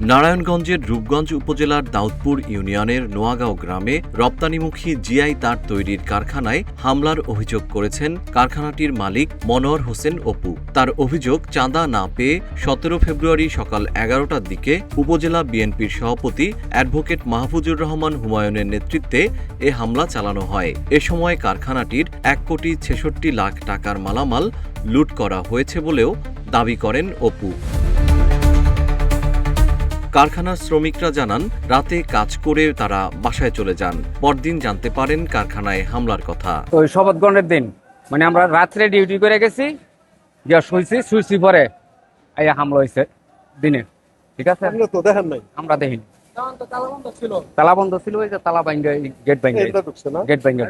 নারায়ণগঞ্জের রূপগঞ্জ উপজেলার দাউদপুর ইউনিয়নের নোয়াগাঁও গ্রামে রপ্তানিমুখী জিআই তার তৈরির কারখানায় হামলার অভিযোগ করেছেন কারখানাটির মালিক মনোয়ার হোসেন অপু। তার অভিযোগ, চাঁদা না পেয়ে ১৭ ফেব্রুয়ারি সকাল ১১টার দিকে উপজেলা বিএনপির সভাপতি অ্যাডভোকেট মাহফুজুর রহমান হুমায়ুনের নেতৃত্বে এ হামলা চালানো হয়। এ সময় কারখানাটির ১,৬৬,০০,০০০ টাকার মালামাল লুট করা হয়েছে বলেও দাবি করেন অপু। কারখানার শ্রমিকরা জানান, রাতে কাজ করে তারা বাসায় চলে যান। পরদিন জানতে পারেন কারখানায় হামলার কথা। ওই শপথ গ্রহণের দিন আমরা রাত্রে ডিউটি করে গেছি, গিয়া শুইছি পরে হামলা হয়েছে দিনে। ঠিক আছে, তো দেখেন নাই, আমরা দেখিনি। তালা বন্ধ ছিল, ওই যে তালা ভাঙ্গা, গেট ভাঙ্গা।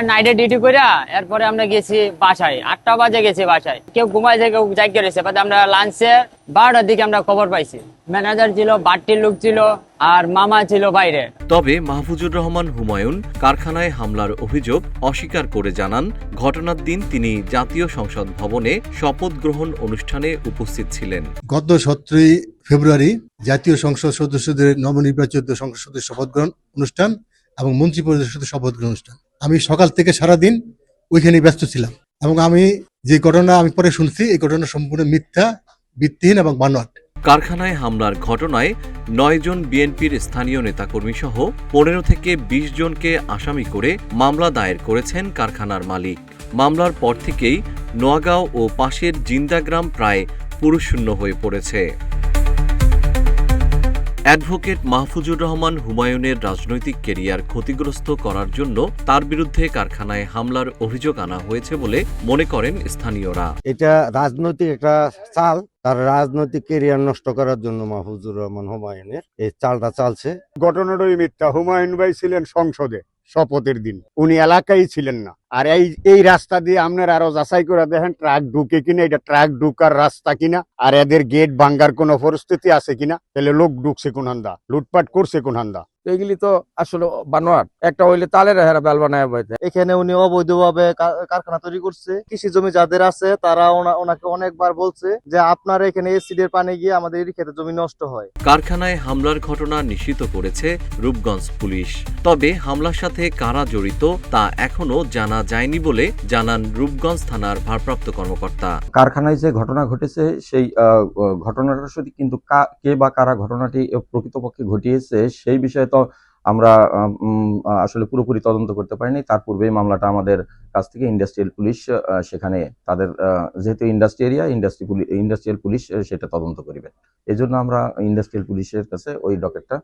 নাইটে ডিউটি করে এরপরে আমরা গেছি বাসায়, ৮টা বাজে গেছি বাসায়। কেউ ঘুমাই যায়, কেউ জাগিয়ে রয়েছে। আমরা লাঞ্চে ১২টার দিকে আমরা খবর পাইছি। ম্যানেজার ছিল, বাড়তির লোক ছিল, আর মামা ছিল বাইরে। তবে মাহফুজুর রহমান হুমায়ুন কারখানায় হামলার অভিযোগ অস্বীকার করে জানান, ঘটনার দিন তিনি জাতীয় সংসদ ভবনে শপথ গ্রহণ অনুষ্ঠানে উপস্থিত ছিলেন। গত ১৭ ফেব্রুয়ারি জাতীয় সংসদ সদস্যদের নবনির্বাচিত সংসদ সদস্য শপথ গ্রহণ অনুষ্ঠান এবং মন্ত্রী পরিষদের শপথ গ্রহণ অনুষ্ঠান। আমি সকাল থেকে সারাদিন ওইখানে ব্যস্ত ছিলাম এবং আমি যে ঘটনা আমি পরে শুনছি, এই ঘটনা সম্পূর্ণ মিথ্যা, ভিত্তিহীন এবং বানোয়াট। কারখানায় হামলার ঘটনায় ৯ জন বিএনপির স্থানীয় নেতাকর্মী সহ ১৫ থেকে ২০ জনকে আসামি করে মামলা দায়ের করেছেন কারখানার মালিক। মামলার পর থেকেই নোয়াগাঁও ও পাশের জিন্দাগ্রাম প্রায় পুরুষশূন্য হয়ে পড়েছে। অ্যাডভোকেট মাহফুজুর রহমান হুমায়ুনের রাজনৈতিক কেরিয়ার ক্ষতিগ্রস্ত করার জন্য তার বিরুদ্ধে কারখানায় হামলার অভিযোগ আনা হয়েছে বলে মনে করেন স্থানীয়রা। এটা রাজনৈতিক একটা চাল, তার রাজনৈতিক কেরিয়ার নষ্ট করার জন্য মাহফুজুর রহমান হুমায়ুনের এই চালটা চালছে। ঘটনাটাই মিথ্যা। হুমায়ুন ভাই ছিলেন সংসদে শপথের দিন, উনি এলাকায় ছিলেন না। আর এই রাস্তা দিয়ে আপনার আরো যাচাই করে দেখেন ট্রাক ঢুকে কিনা, এটা ট্রাক ঢুকার রাস্তা কিনা, আর এদের গেট ভাঙ্গার কোন পরিস্থিতি আছে কিনা, তাহলে লোক ঢুকছে কোন হান্দা, লুটপাট করছে কোন হান্দা। এগুলি তো আসলে বানোয়াট। একটা হইলে তালের হেরা বেল বানায় বইতে। এখানে উনি অবৈধভাবে কারখানা তৈরি করছে। কৃষি জমি যাদের আছে তারা ওনাকে অনেকবার বলছে যে আপনার এখানে এসিডের পানি গিয়ে আমাদের ক্ষেতে জমি নষ্ট হয়। কারখানায় হামলার ঘটনা নিশ্চিত করেছে রূপগঞ্জ পুলিশ। তবে হামলার সাথে কারা জড়িত তা এখনো জানা যায়নি বলে জানান রূপগঞ্জ থানার ভারপ্রাপ্ত কর্মকর্তা। কারখানায় যে ঘটনা ঘটেছে সেই ঘটনাটার সাথে কিন্তু কে বা কারা ঘটনাটি প্রকৃতপক্ষে ঘটিয়েছে সেই বিষয়ে তো আমরা আসলে পুরোপুরি তদন্ত করতে পারিনি। তার পূর্বে মামলাটা আমাদের কাছ থেকে ইন্ডাস্ট্রিয়াল পুলিশ, সেখানে তাদের যেহেতু ইন্ডাস্ট্রিয়াল পুলিশ সেটা তদন্ত করিবে। এই জন্য আমরা ইন্ডাস্ট্রিয়াল পুলিশের কাছে ওই ডকেটটা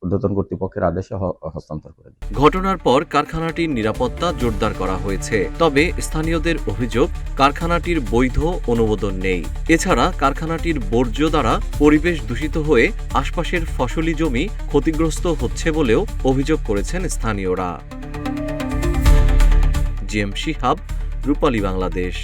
ঊর্ধ্বতন কর্তৃপক্ষের আদেশে হস্তান্তর করে দিই। ঘটনার পর কারখানাটির নিরাপত্তা জোরদার করা হয়েছে। তবে স্থানীয়দের অভিযোগ, কারখানাটির বৈধ অনুমোদন নেই। এছাড়া কারখানাটির বর্জ্য দ্বারা পরিবেশ দূষিত হয়ে আশপাশের ফসলি জমি ক্ষতিগ্রস্ত হচ্ছে বলেও অভিযোগ করেছেন স্থানীয়রা। জিএম শিহাব, রূপালী বাংলাদেশ।